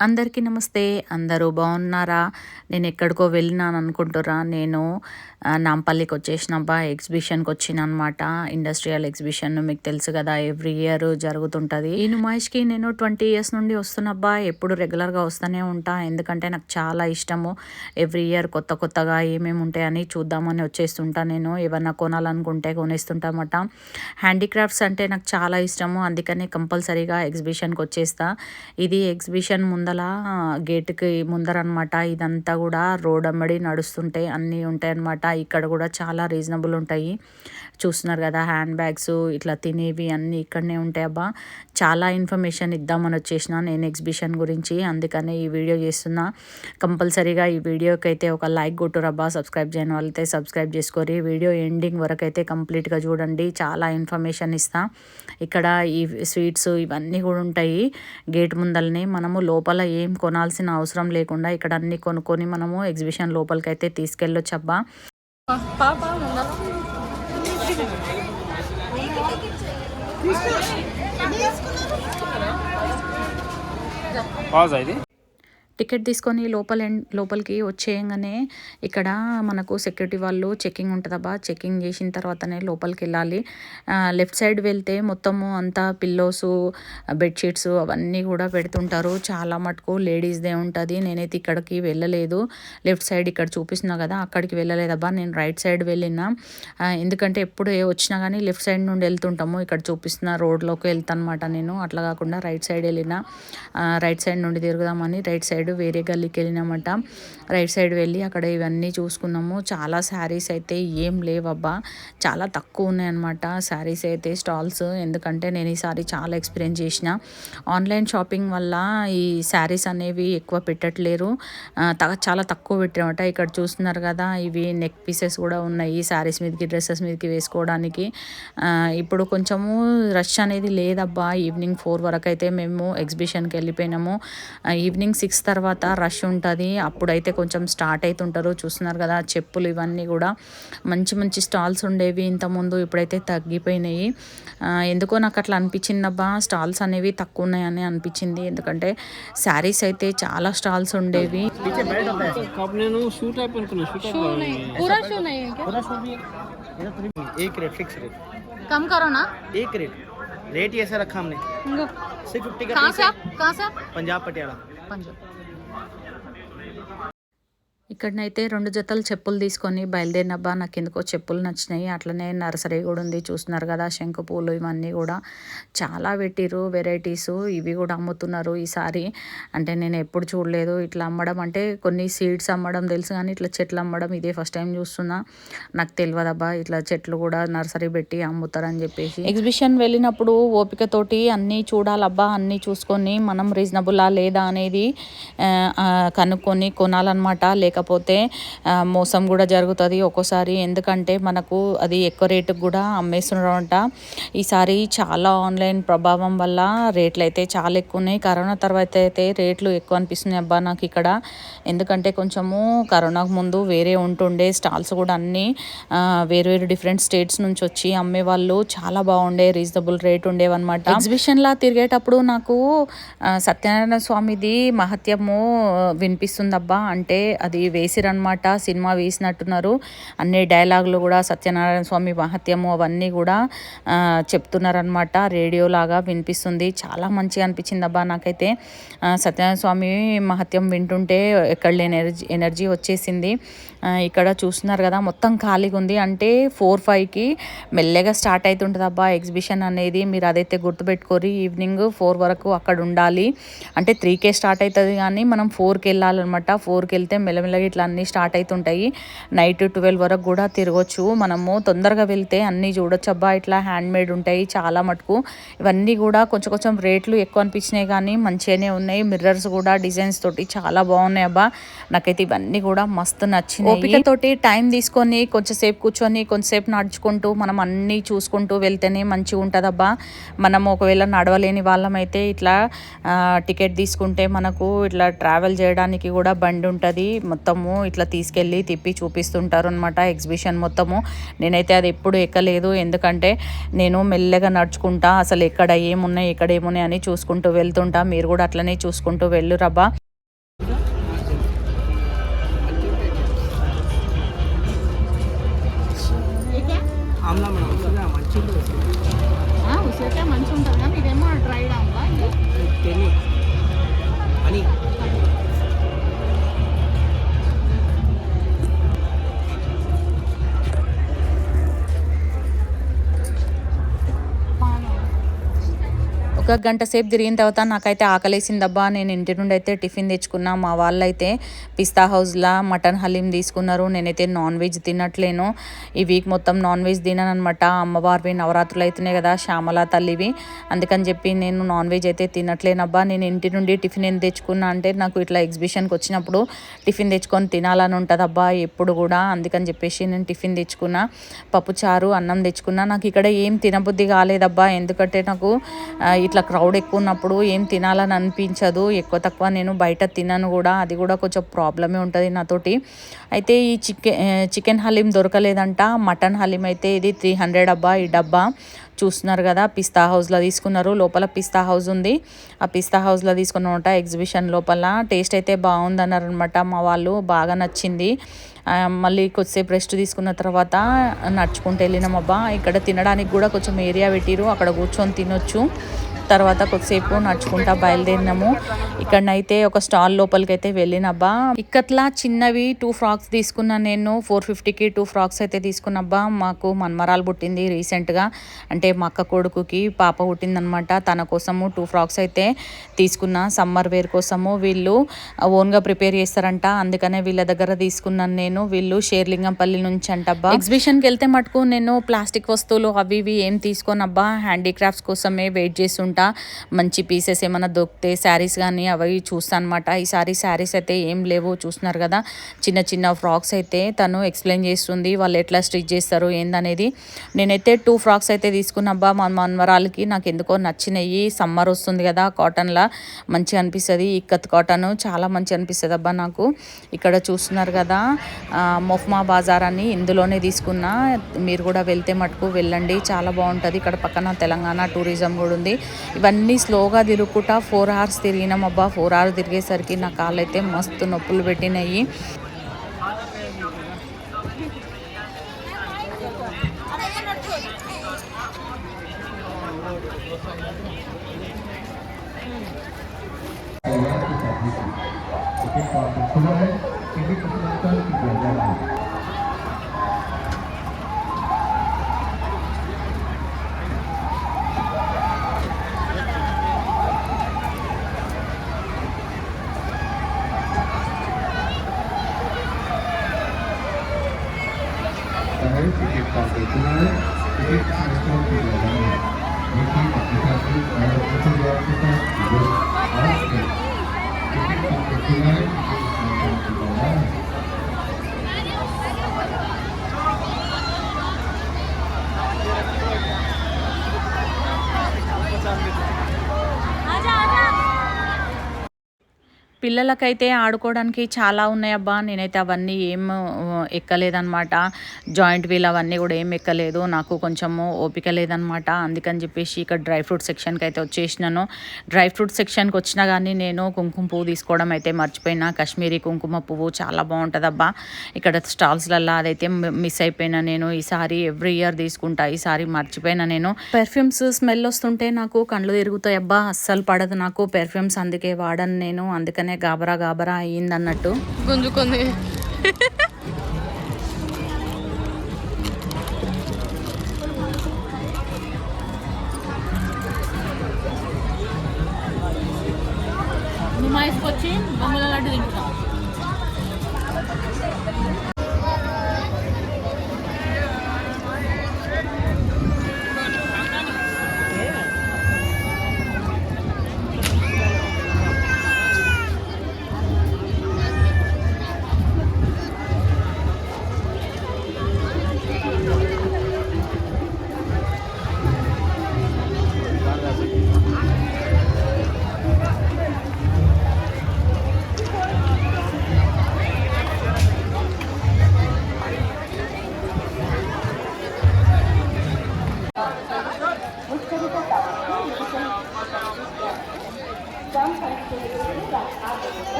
అందరికీ నమస్తే. అందరూ బాగున్నారా? నేను ఎక్కడికో వెళ్ళినాను అనుకుంటుర్రా? నేను నాంపల్లికి వచ్చేసినబ్బా. ఎగ్జిబిషన్కి వచ్చిన అనమాట. ఇండస్ట్రియల్ ఎగ్జిబిషన్ మీకు తెలుసు కదా, ఎవ్రీ ఇయర్ జరుగుతుంటుంది. ఈ నుమాయిష్కి నేను 20 ఇయర్స్ నుండి వస్తున్నబ్బా. ఎప్పుడు రెగ్యులర్గా వస్తూనే ఉంటా, ఎందుకంటే నాకు చాలా ఇష్టము. ఎవ్రీ ఇయర్ కొత్త కొత్తగా ఏమేమి ఉంటాయని చూద్దామని వచ్చేస్తుంటా. నేను ఏమన్నా కొనాలనుకుంటే కొనేస్తుంటామట. హ్యాండీక్రాఫ్ట్స్ అంటే నాకు చాలా ఇష్టము, అందుకని కంపల్సరీగా ఎగ్జిబిషన్కి వచ్చేస్తా. ఇది ఎగ్జిబిషన్ ముందల గేటుకి ముందర అనమాట. ఇదంతా కూడా రోడ్ అమ్మడి నడుస్తుంటే అన్నీ ఉంటాయి అన్నమాట. ఇక్కడ కూడా చాలా రీజనబుల్ ఉంటాయి. చూస్తున్నారు కదా, హ్యాండ్ బ్యాగ్స్ ఇట్లా తినేవి అన్నీ ఇక్కడనే ఉంటాయి అబ్బా. చాలా ఇన్ఫర్మేషన్ ఇద్దామని వచ్చేసిన నేను ఎగ్జిబిషన్ గురించి, అందుకనే ఈ వీడియో చేస్తున్నా. కంపల్సరీగా ఈ వీడియోకి అయితే ఒక లైక్ కొట్టురబ్బా. సబ్స్క్రైబ్ చేయని వాళ్ళైతే సబ్స్క్రైబ్ చేసుకోరి. వీడియో ఎండింగ్ వరకు అయితే కంప్లీట్గా చూడండి, చాలా ఇన్ఫర్మేషన్ ఇస్తా. ఇక్కడ ఈ స్వీట్స్ ఇవన్నీ కూడా ఉంటాయి గేట్ ముందల్ని. మనము లోపల ఏం కొనాల్సిన అవసరం లేకుండా ఇక్కడ అన్నీ కొనుక్కొని మనము ఎగ్జిబిషన్ లోపలికి అయితే తీసుకెళ్ళొచ్చు అబ్బా. టికెట్ తీసుకొని లోపలికి వచ్చేయంగానే ఇక్కడ మనకు సెక్యూరిటీ వాళ్ళు చెకింగ్ ఉంటుందబ్బా. చెకింగ్ చేసిన తర్వాతనే లోపలికి వెళ్ళాలి. లెఫ్ట్ సైడ్ వెళ్తే మొత్తము అంతా పిల్లోస్, బెడ్షీట్స్ అవన్నీ కూడా పెడుతుంటారు. చాలా మటుకు లేడీస్దే ఉంటుంది. నేనైతే ఇక్కడికి వెళ్ళలేదు. లెఫ్ట్ సైడ్ ఇక్కడ చూపిస్తున్నా కదా, అక్కడికి వెళ్ళలేదబ్బా. నేను రైట్ సైడ్ వెళ్ళినా, ఎందుకంటే ఎప్పుడు వచ్చినా కానీ లెఫ్ట్ సైడ్ నుండి వెళ్తుంటాము. ఇక్కడ చూపిస్తున్న రోడ్లోకి వెళ్తాను అనమాట నేను. అట్లా కాకుండా రైట్ సైడ్ వెళ్ళిన, రైట్ సైడ్ నుండి తిరుగుదామని రైట్ సైడ్ వేరే గల్లీకి వెళ్ళినామట. రైట్ సైడ్ వెళ్ళి అక్కడ ఇవన్నీ చూసుకున్నాము. చాలా శారీస్ అయితే ఏం లేవబ్బా, చాలా తక్కువ ఉన్నాయన్నమాట శారీస్ అయితే, స్టాల్స్. ఎందుకంటే నేను ఈసారి చాలా ఎక్స్పీరియన్స్ చేసిన. ఆన్లైన్ షాపింగ్ వల్ల ఈ శారీస్ అనేవి ఎక్కువ పెట్టట్లేరు, చాలా తక్కువ పెట్టారన్నమాట. ఇక్కడ చూస్తున్నారు కదా, ఇవి నెక్ పీసెస్ కూడా ఉన్నాయి శారీస్ మీదకి, డ్రెస్సెస్ మీదకి వేసుకోవడానికి. ఇప్పుడు కొంచెము రష్ అనేది లేదబ్బా. ఈవినింగ్ 4 వరకు అయితే మేము ఎగ్జిబిషన్కి వెళ్ళిపోయినాము. ఈవినింగ్ 6 తర్వాత రష్ ఉంటుంది, అప్పుడైతే కొంచెం స్టార్ట్ అవుతుంటారు. చూస్తున్నారు కదా, చెప్పులు ఇవన్నీ కూడా మంచి మంచి స్టాల్స్ ఉండేవి ఇంతకుముందు, ఇప్పుడైతే తగ్గిపోయినాయి. ఎందుకో నాకు అట్లా అనిపించింది అబ్బా, స్టాల్స్ అనేవి తక్కువ ఉన్నాయని అనిపించింది. ఎందుకంటే శారీస్ అయితే చాలా స్టాల్స్ ఉండేవి. कम करो ना, एक रेट ही ऐसा रखा हमने, 650 का कहाँ पीस से है। आप कहाँ से आप पंजाब पटियाला। पंजाब। ఇక్కడనైతే 2 జతలు చెప్పులు తీసుకొని బయలుదేరినబ్బా. నాకు ఎందుకో చెప్పులు నచ్చినాయి. అట్లనే నర్సరీ కూడా ఉంది, చూస్తున్నారు కదా, శంకు పూలు ఇవన్నీ కూడా చాలా పెట్టిరు వెరైటీసు. ఇవి కూడా అమ్ముతున్నారు ఈసారి. అంటే నేను ఎప్పుడు చూడలేదు ఇట్లా అమ్మడం. అంటే కొన్ని సీడ్స్ అమ్మడం తెలుసు కానీ ఇట్లా చెట్లు అమ్మడం ఇదే ఫస్ట్ టైం చూస్తున్నా. నాకు తెలియదబ్బా ఇట్లా చెట్లు కూడా నర్సరీ పెట్టి అమ్ముతారని చెప్పేసి. ఎగ్జిబిషన్ వెళ్ళినప్పుడు ఓపికతోటి అన్నీ చూడాలబ్బా. అన్నీ చూసుకొని మనం రీజనబులా లేదా అనేది కనుక్కొని కొనాలన్నమాట. లేకపోతే మోసం కూడా జరుగుతుంది ఒక్కోసారి. ఎందుకంటే మనకు అది ఎక్కువ రేటుకు కూడా అమ్మేస్తున్నారంట. ఈసారి చాలా ఆన్లైన్ ప్రభావం వల్ల రేట్లు అయితే చాలా ఎక్కువ ఉన్నాయి. కరోనా తర్వాత అయితే రేట్లు ఎక్కువ అనిపిస్తున్నాయి అబ్బా నాకు ఇక్కడ. ఎందుకంటే కొంచెము కరోనాకు ముందు వేరే ఉంటుండే స్టాల్స్ కూడా అన్నీ వేరు డిఫరెంట్ స్టేట్స్ నుంచి వచ్చి అమ్మేవాళ్ళు. చాలా బాగుండే, రీజనబుల్ రేట్ ఉండేవన్నమాట. ఎగ్జిబిషన్లా తిరిగేటప్పుడు నాకు సత్యనారాయణ స్వామిది మహత్యము వినిపిస్తుందబ్బా. అంటే అది వేసిరనమాట, సినిమా వేసినట్టున్నారు. అన్ని డైలాగులు కూడా సత్యనారాయణ స్వామి మహత్యము అవన్నీ కూడా చెప్తున్నారనమాట. రేడియో లాగా వినిపిస్తుంది. చాలా మంచిగా అనిపించింది అబ్బా నాకైతే. సత్యనారాయణ స్వామి మహత్యం వింటుంటే ఎక్కడ లేని ఎనర్జీ వచ్చేసింది. ఇక్కడ చూస్తున్నారు కదా, మొత్తం ఖాళీగా ఉంది. అంటే 4-5కి మెల్లగా స్టార్ట్ అవుతుంటుంది అబ్బా ఎగ్జిబిషన్ అనేది. మీరు అదైతే గుర్తుపెట్టుకోరి. ఈవినింగ్ 4 వరకు అక్కడ ఉండాలి. అంటే 3కే స్టార్ట్ అవుతుంది కానీ మనం 4కి వెళ్ళాలన్నమాట. 4కి వెళ్తే మెల్లమెల్లగా ఇట్లా అన్నీ స్టార్ట్ అవుతుంటాయి. నైట్ 12 వరకు కూడా తిరగచ్చు. మనము తొందరగా వెళ్తే అన్నీ చూడొచ్చు అబ్బా. ఇట్లా హ్యాండ్ మేడ్ ఉంటాయి చాలా మటుకు. ఇవన్నీ కూడా కొంచెం కొంచెం రేట్లు ఎక్కువ అనిపించినాయి కానీ మంచిగానే ఉన్నాయి. మిర్రర్స్ కూడా డిజైన్స్ తోటి చాలా బాగున్నాయి అబ్బా. నాకైతే ఇవన్నీ కూడా మస్తు నచ్చినాయి. ఓపికతోటి టైం తీసుకొని కొంచెంసేపు కూర్చొని కొంచెంసేపు నడుచుకుంటూ మనం అన్నీ చూసుకుంటూ వెళ్తేనే మంచిగా ఉంటుంది అబ్బా. మనం ఒకవేళ నడవలేని వాళ్ళమైతే ఇట్లా టికెట్ తీసుకుంటే మనకు ఇట్లా ట్రావెల్ చేయడానికి కూడా బండి ఉంటుంది. మొత్తము ఇట్లా తీసుకెళ్ళి తిప్పి చూపిస్తుంటారు అనమాట ఎగ్జిబిషన్ మొత్తము. నేనైతే అది ఎప్పుడు ఎక్కలేదు, ఎందుకంటే నేను మెల్లగా నడుచుకుంటా అసలు ఎక్కడ ఏమున్నాయి ఎక్కడ ఏమున్నాయి అని చూసుకుంటూ వెళ్తుంటా. మీరు కూడా అట్లనే చూసుకుంటూ వెళ్ళురబ్బా. ఆమ్లా మేడం మంచిగా ఉసిరికాయ మంచిగా ఉంటుంది కానీ ఇదేమో డ్రైడ్ ఆమ్లా తెలి అని ఒక గంట సేపు తిరిగిన తర్వాత నాకైతే ఆకలేసిందబ్బా. నేను ఇంటి నుండి అయితే టిఫిన్ తెచ్చుకున్నా. మా వాళ్ళైతే పిస్తా హౌస్లో మటన్ హలీం తీసుకున్నారు. నేనైతే నాన్ వెజ్ తినట్లేను, ఈ వీక్ మొత్తం నాన్ వెజ్ తిననమాట. అమ్మవారివి నవరాత్రులు అవుతున్నాయి కదా, శ్యామల తల్లివి, అందుకని చెప్పి నేను నాన్ వెజ్ అయితే తినట్లేనబ్బా. నేను ఇంటి నుండి టిఫిన్ ఏం తెచ్చుకున్నా అంటే నాకు ఇట్లా ఎగ్జిబిషన్కి వచ్చినప్పుడు టిఫిన్ తెచ్చుకొని తినాలని ఉంటుంది అబ్బా ఎప్పుడు కూడా. అందుకని చెప్పేసి నేను టిఫిన్ తెచ్చుకున్నా, పప్పుచారు అన్నం తెచ్చుకున్నా. నాకు ఇక్కడ ఏం తినబుద్ధి కాలేదబ్బా, ఎందుకంటే నాకు ఇట్లా క్రౌడ్ ఎక్కువ ఉన్నప్పుడు ఏం తినాలని అనిపించదు. ఎక్కువ తక్కువ నేను బయట తినను కూడా, అది కూడా కొంచెం ప్రాబ్లమే ఉంటుంది నాతోటి. అయితే ఈ చికెన్ హలీం దొరకలేదంట, మటన్ హలీం అయితే ఇది 300 అబ్బా. ఈ డబ్బా చూస్తున్నారు కదా, పిస్తా హౌస్లో తీసుకున్నారు. లోపల పిస్తా హౌస్ ఉంది, ఆ పిస్తా హౌస్లో తీసుకున్నమాట ఎగ్జిబిషన్ లోపల. టేస్ట్ అయితే బాగుందన్నారు అనమాట మా వాళ్ళు, బాగా నచ్చింది. మళ్ళీ కొద్దిసేపు రెస్ట్ తీసుకున్న తర్వాత నడుచుకుంటూ వెళ్ళినాం అబ్బా. ఇక్కడ తినడానికి కూడా కొంచెం ఏరియా పెట్టిరు, అక్కడ కూర్చొని తినొచ్చు. తర్వాత కొద్దిసేపు నడుచుకుంటా బయలుదేరినాము. ఇక్కడనైతే ఒక స్టాల్ లోపలికి అయితే వెళ్ళినబ్బా. ఇక్కట్లా చిన్నవి 2 ఫ్రాక్స్ తీసుకున్నాను నేను. 450కి 2 ఫ్రాక్స్ అయితే తీసుకున్నబ్బా. మాకు మన్మరాలు పుట్టింది రీసెంట్గా, అంటే మా అక్క కొడుకుకి పాప పుట్టిందనమాట. తన కోసము 2 ఫ్రాక్స్ అయితే తీసుకున్నా, సమ్మర్ వేర్ కోసము. వీళ్ళు ఓన్గా ప్రిపేర్ చేస్తారంట, అందుకనే వీళ్ళ దగ్గర తీసుకున్నాను నేను. వీళ్ళు షేర్లింగంపల్లి నుంచి అంటబ్బా. ఎగ్జిబిషన్కి వెళ్తే మటుకు నేను ప్లాస్టిక్ వస్తువులు అవి ఇవి ఏం తీసుకోనబ్బా, హ్యాండీక్రాఫ్ట్స్ కోసమే వెయిట్ చేస్తుంటా. మంచి పీసెస్ ఏమైనా దొరికితే శారీస్ కానీ అవి చూస్తాను అనమాట. ఈసారి శారీస్ అయితే ఏం లేవు, చూస్తున్నారు కదా. చిన్న చిన్న ఫ్రాక్స్ అయితే తను ఎక్స్ప్లెయిన్ చేస్తుంది, వాళ్ళు ఎట్లా స్టిచ్ చేస్తారు ఏందనేది. నేనైతే 2 ఫ్రాక్స్ అయితే తీసుకున్నబ్బా మా మన్మరాలకి. నాకు ఎందుకో నచ్చినాయి, సమ్మర్ వస్తుంది కదా, కాటన్లా మంచిగా అనిపిస్తుంది. ఇక్కత్ కాటన్ చాలా మంచి అనిపిస్తుంది అబ్బా నాకు. ఇక్కడ చూస్తున్నారు కదా మొఫ్మా బాజార్ అని, ఇందులోనే తీసుకున్నా. మీరు కూడా వెళ్తే మటుకు వెళ్ళండి, చాలా బాగుంటుంది. ఇక్కడ పక్కన తెలంగాణ టూరిజం కూడా ఉంది. ఇవన్నీ స్లోగా తిరుగుకుంటా 4 hours తిరిగినాం అబ్బా. 4 hours తిరిగేసరికి నా కాళ్ళు అయితే మస్తు నొప్పులు పెట్టినాయి. పిల్లలకైతే ఆడుకోవడానికి చాలా ఉన్నాయబ్బా. నేనైతే అవన్నీ ఏం ఎక్కలేదన్నమాట. జాయింట్ వీల్ అవన్నీ కూడా ఏం ఎక్కలేదు, నాకు కొంచెము ఓపిక లేదనమాట. అందుకని చెప్పేసి ఇక్కడ డ్రై ఫ్రూట్ సెక్షన్కి అయితే వచ్చేసినాను. డ్రై ఫ్రూట్ సెక్షన్కి వచ్చినా కానీ నేను కుంకుమ పువ్వు తీసుకోవడం అయితే మర్చిపోయినా. కాశ్మీరీ కుంకుమ పువ్వు చాలా బాగుంటుందబ్బా ఇక్కడ స్టాల్స్లలో, అదైతే మిస్ అయిపోయినా నేను. ఈసారి ఎవ్రీ ఇయర్ తీసుకుంటా, ఈసారి మర్చిపోయినా నేను. పెర్ఫ్యూమ్స్ స్మెల్ వస్తుంటే నాకు కళ్ళు తిరుగుతాయి అబ్బా, అస్సలు పడదు నాకు పెర్ఫ్యూమ్స్, అందుకే వాడను నేను. అందుకనే గాబరా గాబరా అయ్యింది అన్నట్టు. గుంజుకుంది. నుమాయిస్కొచ్చి బొమ్మల లడ్డు తింటున్నాం.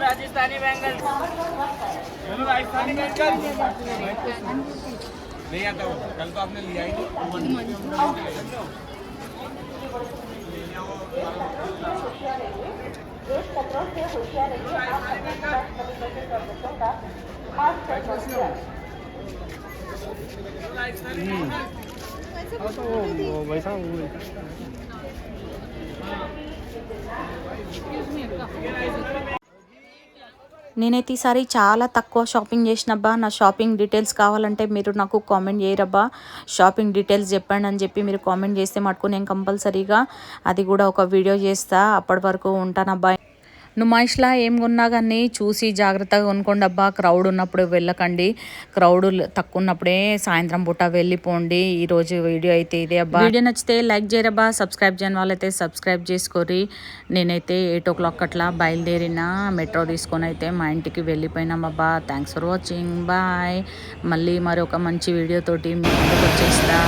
राजस्थानी बैंगल्स राजस्थानी बैंगल्स नहीं आता हूँ कल तो आपने लिया ही नहीं वैसा నేనైతే ఈసారి చాలా తక్కువ షాపింగ్ చేసినబ్బా. నా షాపింగ్ డీటెయిల్స్ కావాలంటే మీరు నాకు కామెంట్ చేయరబ్బా. షాపింగ్ డీటెయిల్స్ చెప్పండి అని చెప్పి మీరు కామెంట్ చేస్తే మటుకు నేను కంపల్సరీగా అది కూడా ఒక వీడియో చేస్తా. అప్పటి వరకు ఉంటానబ్బా. నుమాయిష్లా ఏం కొన్నా కానీ చూసి జాగ్రత్తగా కొనుక్కోండి అబ్బా. క్రౌడ్ ఉన్నప్పుడు వెళ్ళకండి. క్రౌడ్ తక్కువ ఉన్నప్పుడే సాయంత్రం పూట వెళ్ళిపోండి. ఈరోజు వీడియో అయితే ఇదే అబ్బా. వీడియో నచ్చితే లైక్ చేయరబ్బా. సబ్స్క్రైబ్ చేయని వాళ్ళైతే సబ్స్క్రైబ్ చేసుకోరి. నేనైతే 8 o'clock అట్లా బయలుదేరిన మెట్రో తీసుకొని అయితే మా ఇంటికి వెళ్ళిపోయినాం అబ్బా. Thanks for watching. బాయ్. మళ్ళీ మరి ఒక మంచి వీడియోతోటి మీ ముందుకు వచ్చేస్తా.